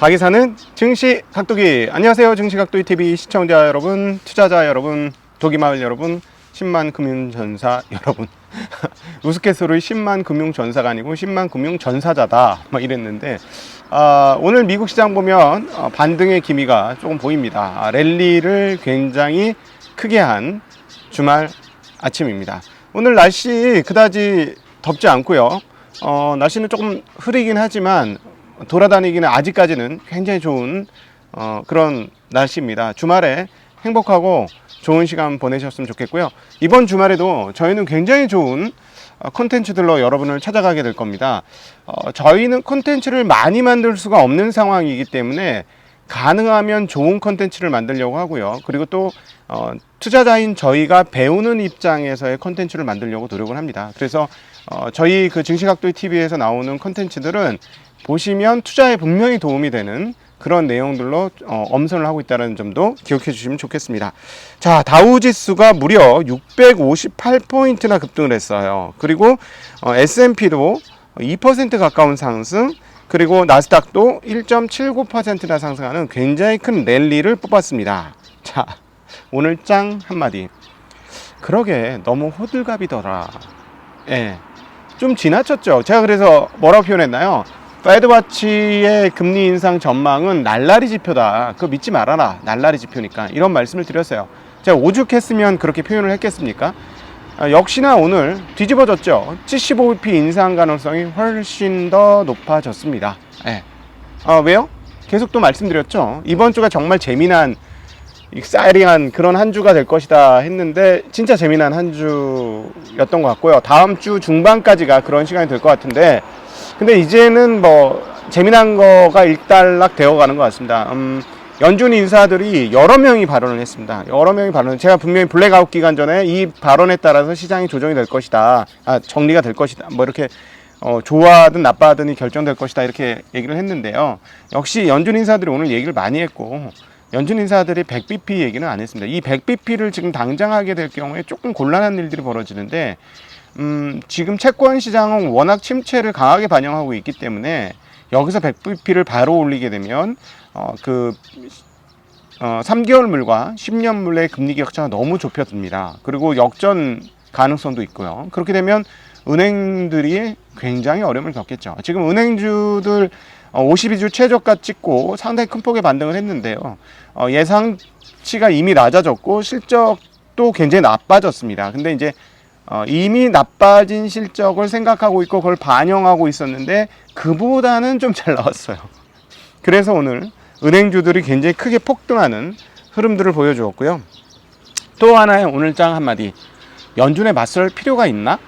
가게 사는 증시 각도기. 안녕하세요, 증시 각도기 TV 시청자 여러분, 투자자 여러분, 도기마을 여러분, 10만 금융전사 여러분. 우스갯소리 10만 금융전사가 아니고 10만 금융전사자다 막 이랬는데, 오늘 미국 시장 보면 반등의 기미가 조금 보입니다. 랠리를 굉장히 크게 한 주말 아침입니다. 오늘 날씨 그다지 덥지 않고요. 날씨는 조금 흐리긴 하지만 돌아다니기는 아직까지는 굉장히 좋은 그런 날씨입니다. 주말에 행복하고 좋은 시간 보내셨으면 좋겠고요. 이번 주말에도 저희는 굉장히 좋은 콘텐츠들로 여러분을 찾아가게 될 겁니다. 저희는 콘텐츠를 많이 만들 수가 없는 상황이기 때문에 가능하면 좋은 콘텐츠를 만들려고 하고요. 그리고 또 투자자인 저희가 배우는 입장에서의 콘텐츠를 만들려고 노력을 합니다. 그래서 저희 그 증시각도의 TV에서 나오는 콘텐츠들은 보시면 투자에 분명히 도움이 되는 그런 내용들로 엄선을 하고 있다는 점도 기억해 주시면 좋겠습니다. 자, 다우지수가 무려 658포인트나 급등을 했어요. 그리고 S&P도 2% 가까운 상승, 그리고 나스닥도 1.79%나 상승하는 굉장히 큰 랠리를 뽑았습니다. 자, 오늘 짱 한마디. 그러게 너무 호들갑이더라. 예, 좀 지나쳤죠. 제가 그래서 뭐라고 표현했나요? 페드와치의 금리 인상 전망은 날라리 지표다. 그거 믿지 말아라. 날라리 지표니까. 이런 말씀을 드렸어요. 제가 오죽했으면 그렇게 표현을 했겠습니까? 역시나 오늘 뒤집어졌죠. 75bp 인상 가능성이 훨씬 더 높아졌습니다. 예. 왜요? 계속 또 말씀드렸죠. 이번 주가 정말 재미난, 익사이링한 그런 한 주가 될 것이다 했는데 진짜 재미난 한 주였던 것 같고요. 다음 주 중반까지가 그런 시간이 될 것 같은데, 근데 이제는 뭐 재미난 거가 일단락 되어 가는 것 같습니다. 연준 인사들이 여러 명이 발언을 했습니다. 여러 명이 발언을, 제가 분명히 블랙아웃 기간 전에 이 발언에 따라서 시장이 조정이 될 것이다, 정리가 될 것이다, 뭐 이렇게 좋아하든 나빠하든 결정될 것이다, 이렇게 얘기를 했는데요. 역시 연준 인사들이 오늘 얘기를 많이 했고, 연준 인사들이 100bp 얘기는 안 했습니다. 이 100bp를 지금 당장 하게 될 경우에 조금 곤란한 일들이 벌어지는데, 지금 채권 시장은 워낙 침체를 강하게 반영하고 있기 때문에 여기서 100bp를 바로 올리게 되면 3개월물과 10년물의 금리 격차가 너무 좁혀집니다. 그리고 역전 가능성도 있고요. 그렇게 되면 은행들이 굉장히 어려움을 겪겠죠. 지금 은행주들 52주 최저가 찍고 상당히 큰 폭의 반등을 했는데요. 예상치가 이미 낮아졌고 실적도 굉장히 나빠졌습니다. 근데 이제 이미 나빠진 실적을 생각하고 있고 그걸 반영하고 있었는데 그보다는 좀 잘 나왔어요. 그래서 오늘 은행주들이 굉장히 크게 폭등하는 흐름들을 보여주었고요. 또 하나의 오늘 장 한마디. 연준에 맞설 필요가 있나?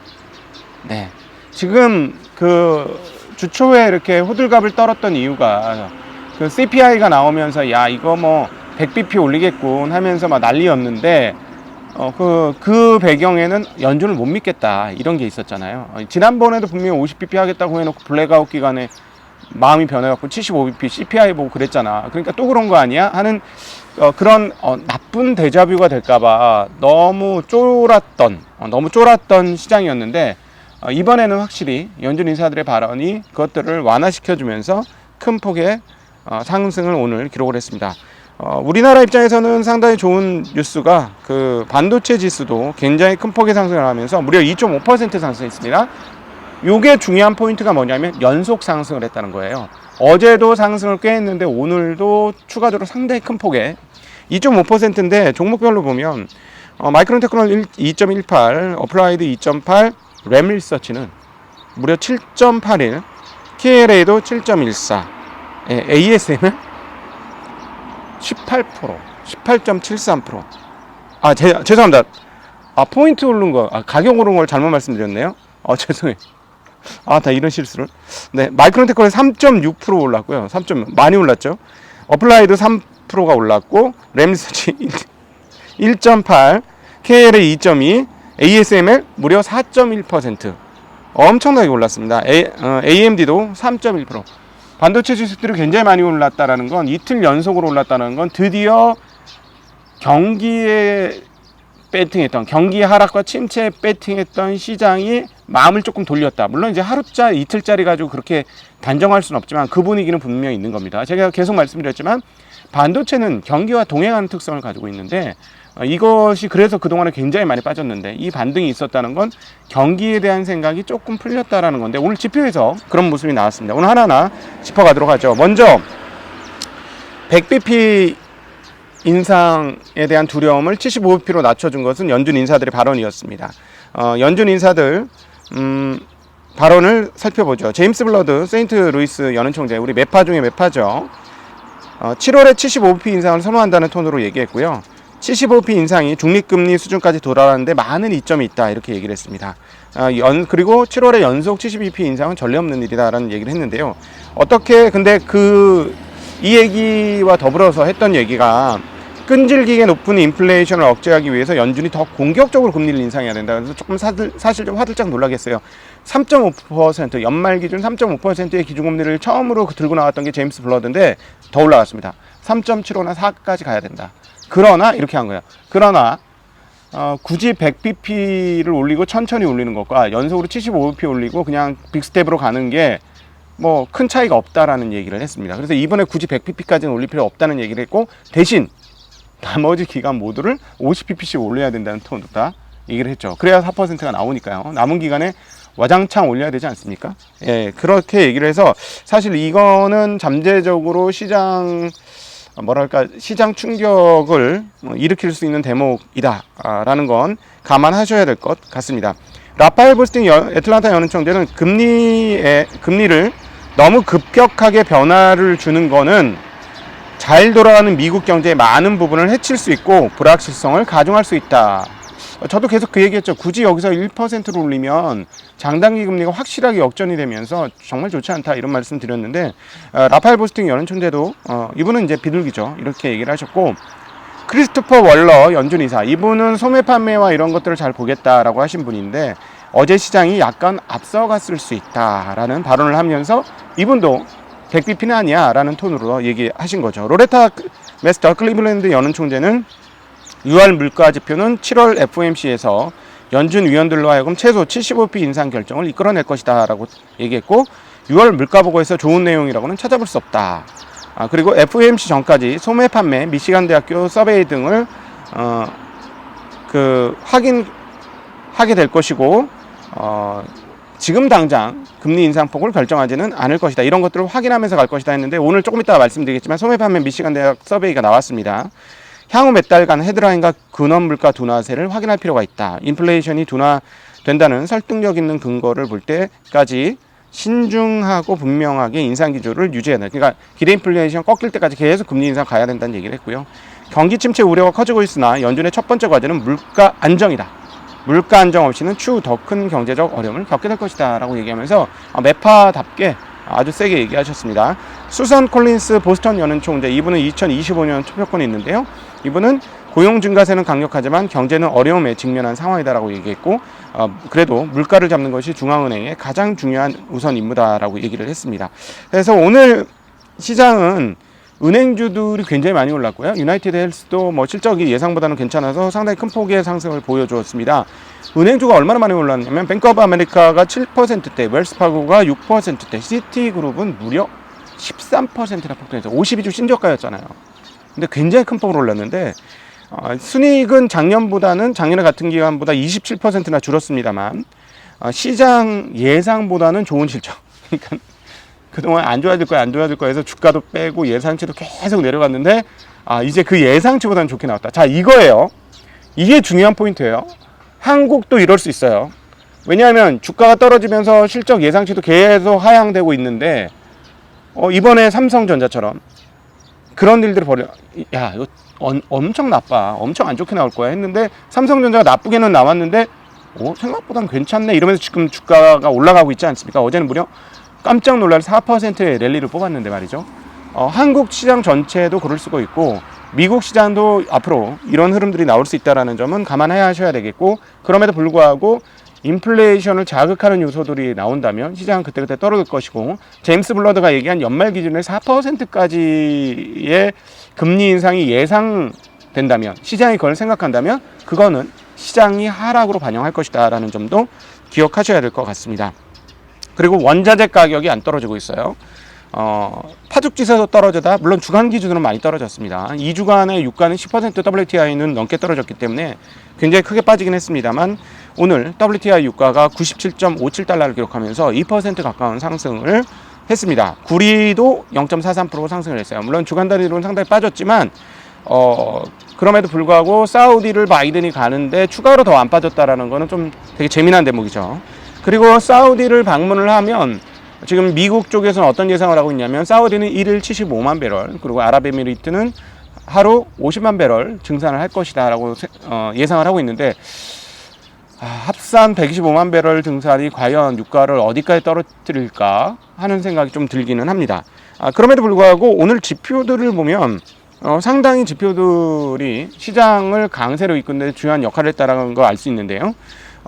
네. 지금 그 주초에 이렇게 호들갑을 떨었던 이유가 그 CPI가 나오면서 야, 이거 뭐 100bp 올리겠군 하면서 막 난리였는데, 그 배경에는 연준을 못 믿겠다, 이런 게 있었잖아요. 지난번에도 분명히 50bp 하겠다고 해놓고 블랙아웃 기간에 마음이 변해갖고 75bp CPI 보고 그랬잖아. 그러니까 또 그런 거 아니야? 하는 그런 나쁜 데자뷰가 될까봐 너무 쫄았던 시장이었는데, 이번에는 확실히 연준 인사들의 발언이 그것들을 완화시켜주면서 큰 폭의 상승을 오늘 기록을 했습니다. 우리나라 입장에서는 상당히 좋은 뉴스가 그 반도체 지수도 굉장히 큰 폭의 상승을 하면서 무려 2.5% 상승했습니다. 이게 중요한 포인트가 뭐냐면 연속 상승을 했다는 거예요. 어제도 상승을 꽤 했는데 오늘도 추가적으로 상당히 큰 폭의 2.5%인데 종목별로 보면 마이크론 테크놀로지 2.18, 어플라이드 2.8, 램리서치는 무려 7.81, KLA도 7.14, ASM은 18%, 18.73%. 죄송합니다. 포인트 오른 거, 가격 오른 걸 잘못 말씀드렸네요. 죄송해요. 다 이런 실수를. 네, 마이크론 테크놀로지 3.6% 올랐고요. 많이 올랐죠. 어플라이드 3%가 올랐고, 램리서치 1.8, KLA 2.2, ASML 무려 4.1%. 엄청나게 올랐습니다. AMD도 3.1%. 반도체 지수들이 굉장히 많이 올랐다는 건, 이틀 연속으로 올랐다는 건 드디어 경기에 배팅했던, 경기 하락과 침체에 배팅했던 시장이 마음을 조금 돌렸다. 물론 이제 하루짜 이틀짜리 가지고 그렇게 단정할 수는 없지만 그 분위기는 분명히 있는 겁니다. 제가 계속 말씀드렸지만 반도체는 경기와 동행하는 특성을 가지고 있는데 이것이 그래서 그동안에 굉장히 많이 빠졌는데 이 반등이 있었다는 건 경기에 대한 생각이 조금 풀렸다라는 건데 오늘 지표에서 그런 모습이 나왔습니다. 오늘 하나하나 짚어가도록 하죠. 먼저 100bp 인상에 대한 두려움을 75bp로 낮춰준 것은 연준 인사들의 발언이었습니다. 연준 인사들 발언을 살펴보죠. 제임스 블러드 세인트 루이스 연은 총재, 우리 매파 중에 매파죠. 7월에 75bp 인상을 선호한다는 톤으로 얘기했고요. 75bp 인상이 중립금리 수준까지 돌아가는데 많은 이점이 있다 이렇게 얘기를 했습니다. 그리고 7월에 연속 72bp 인상은 전례 없는 일이다라는 얘기를 했는데요. 어떻게 근데 이 얘기와 더불어서 했던 얘기가 끈질기게 높은 인플레이션을 억제하기 위해서 연준이 더 공격적으로 금리를 인상해야 된다. 그래서 조금 사실 좀 화들짝 놀라겠어요. 3.5% 연말 기준 3.5%의 기준금리를 처음으로 들고 나왔던 게 제임스 블러드인데 더 올라갔습니다. 3.75나 4까지 가야 된다. 그러나 이렇게 한 거예요. 그러나 굳이 100bp를 올리고 천천히 올리는 것과 연속으로 75bp 올리고 그냥 빅스텝으로 가는 게 뭐 큰 차이가 없다라는 얘기를 했습니다. 그래서 이번에 굳이 100bp까지는 올릴 필요 없다는 얘기를 했고 대신 나머지 기간 모두를 50bp씩 올려야 된다는 톤으로 얘기를 했죠. 그래야 4%가 나오니까요. 남은 기간에 와장창 올려야 되지 않습니까? 예, 그렇게 얘기를 해서 사실 이거는 잠재적으로 시장 충격을 일으킬 수 있는 대목이다라는 건 감안하셔야 될 것 같습니다. 라파엘 보스팅 애틀란타 연은 총재는 금리를 너무 급격하게 변화를 주는 거는 잘 돌아가는 미국 경제의 많은 부분을 해칠 수 있고 불확실성을 가중할 수 있다. 저도 계속 그 얘기했죠. 굳이 여기서 1%로 올리면 장단기 금리가 확실하게 역전이 되면서 정말 좋지 않다 이런 말씀 드렸는데 라파엘 보스팅 연은 총재도 이분은 이제 비둘기죠. 이렇게 얘기를 하셨고 크리스토퍼 월러 연준 이사 이분은 소매 판매와 이런 것들을 잘 보겠다라고 하신 분인데 어제 시장이 약간 앞서갔을 수 있다라는 발언을 하면서 이분도 100bp는 아니야 라는 톤으로 얘기하신 거죠. 로레타 메스터 클리블랜드 연은 총재는 6월 물가 지표는 7월 FOMC에서 연준 위원들로 하여금 최소 75bp 인상 결정을 이끌어낼 것이다 라고 얘기했고 6월 물가 보고에서 좋은 내용이라고는 찾아볼 수 없다. 그리고 FOMC 전까지 소매 판매, 미시간 대학교 서베이 등을 확인하게 될 것이고 지금 당장 금리 인상폭을 결정하지는 않을 것이다. 이런 것들을 확인하면서 갈 것이다 했는데 오늘 조금 이따 말씀드리겠지만 소매 판매 미시간 대학 서베이가 나왔습니다. 향후 몇 달간 헤드라인과 근원 물가 둔화세를 확인할 필요가 있다. 인플레이션이 둔화된다는 설득력 있는 근거를 볼 때까지 신중하고 분명하게 인상 기조를 유지해야 된다. 그러니까 기대 인플레이션 꺾일 때까지 계속 금리 인상 가야 된다는 얘기를 했고요. 경기 침체 우려가 커지고 있으나 연준의 첫 번째 과제는 물가 안정이다. 물가 안정 없이는 추후 더 큰 경제적 어려움을 겪게 될 것이다 라고 얘기하면서 매파답게 아주 세게 얘기하셨습니다. 수선 콜린스 보스턴 연은 총재, 이분은 2025년 투표권이 있는데요. 이분은 고용 증가세는 강력하지만 경제는 어려움에 직면한 상황이다라고 얘기했고 그래도 물가를 잡는 것이 중앙은행의 가장 중요한 우선 임무다라고 얘기를 했습니다. 그래서 오늘 시장은 은행주들이 굉장히 많이 올랐고요. 유나이티드 헬스도 뭐 실적이 예상보다는 괜찮아서 상당히 큰 폭의 상승을 보여주었습니다. 은행주가 얼마나 많이 올랐냐면 뱅크 오브 아메리카가 7%대, 웰스파고가 6%대, 시티그룹은 무려 13%나 폭등해서 52주 신저가였잖아요. 근데 굉장히 큰 폭으로 올랐는데 순이익은 작년에 같은 기간보다 27%나 줄었습니다만 시장 예상보다는 좋은 실적. 그러니까 그동안 안 좋아질 거야 해서 주가도 빼고 예상치도 계속 내려갔는데 이제 그 예상치보다는 좋게 나왔다. 자, 이거예요. 이게 중요한 포인트예요. 한국도 이럴 수 있어요. 왜냐하면 주가가 떨어지면서 실적 예상치도 계속 하향되고 있는데 이번에 삼성전자처럼 그런 일들을 이거 엄청 나빠, 엄청 안 좋게 나올 거야 했는데 삼성전자가 나쁘게는 나왔는데 생각보다는 괜찮네 이러면서 지금 주가가 올라가고 있지 않습니까? 어제는 무려 깜짝 놀랄 4%의 랠리를 뽑았는데 말이죠. 한국 시장 전체도 그럴 수가 있고 미국 시장도 앞으로 이런 흐름들이 나올 수 있다는 점은 감안해야 하셔야 되겠고 그럼에도 불구하고 인플레이션을 자극하는 요소들이 나온다면 시장은 그때그때 떨어질 것이고 제임스 블러드가 얘기한 연말 기준에 4%까지의 금리 인상이 예상된다면 시장이 그걸 생각한다면 그거는 시장이 하락으로 반영할 것이다 라는 점도 기억하셔야 될 것 같습니다. 그리고 원자재 가격이 안 떨어지고 있어요. 파죽지수도 떨어지다, 물론 주간 기준으로 많이 떨어졌습니다. 2주간의 유가는 10%, WTI는 넘게 떨어졌기 때문에 굉장히 크게 빠지긴 했습니다만, 오늘 WTI 유가가 97.57달러를 기록하면서 2% 가까운 상승을 했습니다. 구리도 0.43% 상승을 했어요. 물론 주간 단위로는 상당히 빠졌지만, 그럼에도 불구하고 사우디를 바이든이 가는데 추가로 더 안 빠졌다라는 거는 좀 되게 재미난 대목이죠. 그리고 사우디를 방문을 하면 지금 미국 쪽에서는 어떤 예상을 하고 있냐면, 사우디는 1일 75만 배럴, 그리고 아랍에미리트는 하루 50만 배럴 증산을 할 것이다 라고 예상을 하고 있는데, 합산 125만 배럴 증산이 과연 유가를 어디까지 떨어뜨릴까 하는 생각이 좀 들기는 합니다. 그럼에도 불구하고 오늘 지표들을 보면 상당히 지표들이 시장을 강세로 이끄는 데 중요한 역할을 했다는 걸 알 수 있는데요.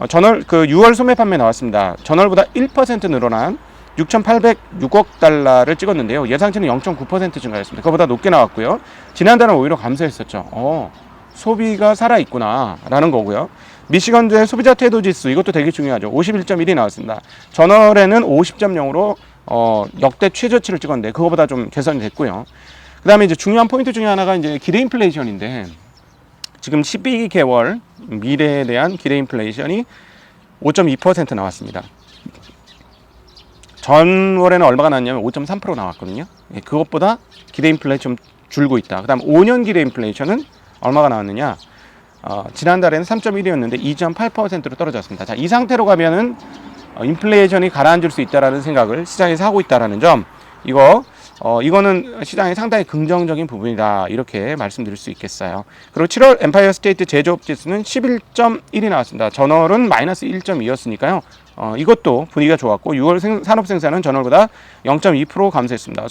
전월 6월 소매 판매 나왔습니다. 전월보다 1% 늘어난 6,806억 달러를 찍었는데요. 예상치는 0.9% 증가했습니다. 그거보다 높게 나왔고요. 지난달은 오히려 감소했었죠. 소비가 살아있구나 라는 거고요. 미시건주의 소비자 태도 지수, 이것도 되게 중요하죠. 51.1이 나왔습니다. 전월에는 50.0으로 역대 최저치를 찍었는데 그거보다 좀 개선이 됐고요. 그 다음에 이제 중요한 포인트 중에 하나가 이제 기대 인플레이션인데, 지금 12개월 미래에 대한 기대 인플레이션이 5.2% 나왔습니다. 전월에는 얼마가 나왔냐면 5.3% 나왔거든요. 그것보다 기대 인플레이션 좀 줄고 있다. 그 다음 5년 기대 인플레이션은 얼마가 나왔느냐, 지난달에는 3.1이었는데 2.8%로 떨어졌습니다. 자, 이 상태로 가면은 인플레이션이 가라앉을 수 있다라는 생각을 시장에서 하고 있다라는 점, 이거는 시장의 상당히 긍정적인 부분이다, 이렇게 말씀드릴 수 있겠어요. 그리고 7월 엠파이어 스테이트 제조업 지수는 11.1이 나왔습니다. 전월은 마이너스 1.2였으니까요. 이것도 분위기가 좋았고, 6월 산업 생산은 전월보다 0.2% 감소했습니다.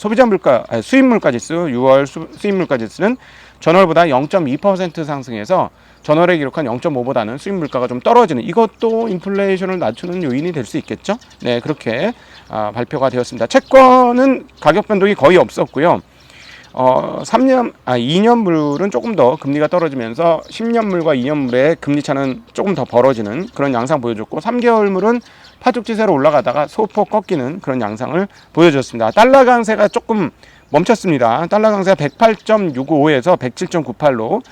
수입 물가 지수, 6월 수입 물가 지수는 전월보다 0.2% 상승해서 전월에 기록한 0.5보다는 수입 물가가 좀 떨어지는, 이것도 인플레이션을 낮추는 요인이 될 수 있겠죠. 네, 그렇게 발표가 되었습니다. 채권은 가격 변동이 거의 없었고요. 2년물은 조금 더 금리가 떨어지면서 10년물과 2년물의 금리 차는 조금 더 벌어지는 그런 양상 보여줬고, 3개월물은 파죽지세로 올라가다가 소폭 꺾이는 그런 양상을 보여줬습니다. 달러 강세가 조금 멈췄습니다. 달러 강세가 108.65에서 107.98로,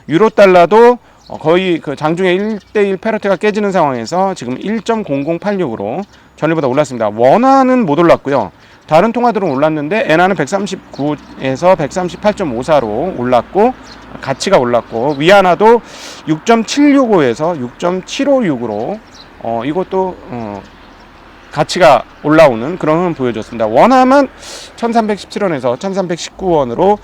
유로 달러도 거의 그 장중에 1대1 페러티가 깨지는 상황에서 지금 1.0086으로 전일보다 올랐습니다. 원화는 못 올랐고요. 다른 통화들은 올랐는데 엔화는 139에서 138.54로 올랐고, 가치가 올랐고, 위안화도 6.765에서 6.756으로 이것도 가치가 올라오는 그런 흐름 보여줬습니다. 원화만 1317원에서 1319원으로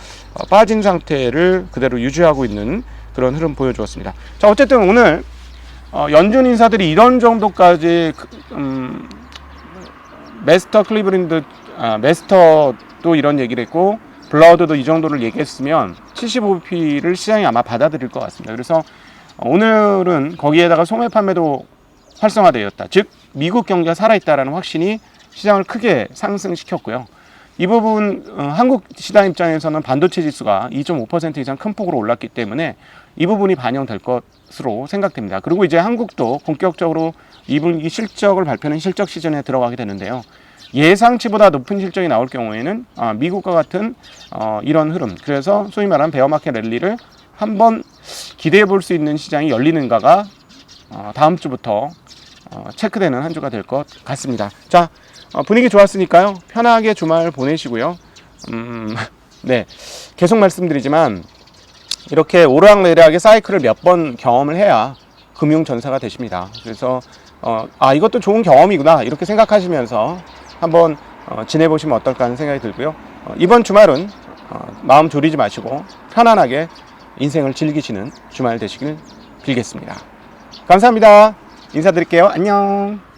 빠진 상태를 그대로 유지하고 있는 그런 흐름 보여주었습니다. 자, 어쨌든 오늘 연준 인사들이 이런 정도까지 메스터도 이런 얘기를 했고, 블라우드도 이 정도를 얘기했으면 75bp를 시장이 아마 받아들일 것 같습니다. 그래서 오늘은 거기에다가 소매 판매도 활성화되었다, 즉 미국 경제가 살아있다라는 확신이 시장을 크게 상승시켰고요. 이 부분 한국 시장 입장에서는 반도체 지수가 2.5% 이상 큰 폭으로 올랐기 때문에 이 부분이 반영될 것으로 생각됩니다. 그리고 이제 한국도 본격적으로 2분기 실적을 발표하는 실적 시즌에 들어가게 되는데요. 예상치보다 높은 실적이 나올 경우에는 미국과 같은 이런 흐름, 그래서 소위 말하는 베어마켓 랠리를 한번 기대해 볼 수 있는 시장이 열리는가가 다음 주부터 체크되는 한 주가 될 것 같습니다. 자, 분위기 좋았으니까요, 편하게 주말 보내시고요. 네, 계속 말씀드리지만 이렇게 오르락내리락의 사이클을 몇 번 경험을 해야 금융전사가 되십니다. 그래서 이것도 좋은 경험이구나, 이렇게 생각하시면서 한번 지내보시면 어떨까 하는 생각이 들고요. 이번 주말은 마음 졸이지 마시고 편안하게 인생을 즐기시는 주말 되시길 빌겠습니다. 감사합니다. 인사드릴게요. 안녕.